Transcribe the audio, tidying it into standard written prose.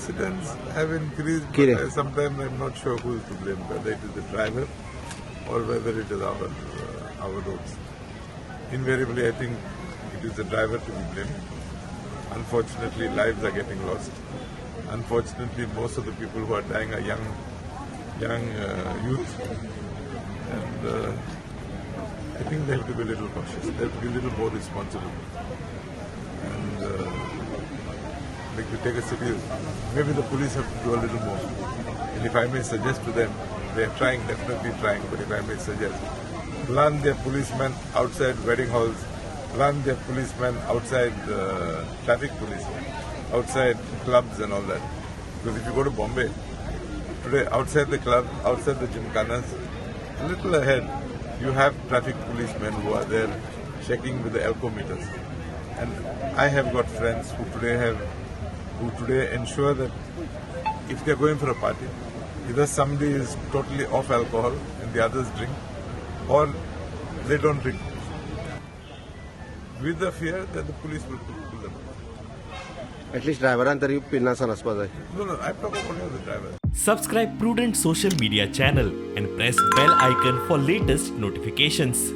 accidents have increased, but sometimes I'm not sure who is to blame, whether it is the driver or whether it is our roads. Invariably, I think it is the driver to be blamed. Unfortunately, lives are getting lost. Unfortunately, most of the people who are dying are young youth, and I think they have to be a little cautious. They have to be a little more responsible. And like we take a city, maybe the police have to do a little more. And if I may suggest to them, they are trying, definitely trying, but if I may suggest, plan their policemen outside wedding halls, plan their policemen outside traffic police, outside clubs and all that. Because if you go to Bombay, today outside the club, outside the gymkhanas, a little ahead, you have traffic policemen who are there checking with the alcometers. And I have got friends who today ensure that if they're going for a party, either somebody is totally off alcohol and the others drink, or they don't drink, with the fear that the police will pull them. At least driver तरी पिन्नासा नसपास आहे. No, I'm talking only of the driver. Subscribe Prudent social media channel and press bell icon for latest notifications.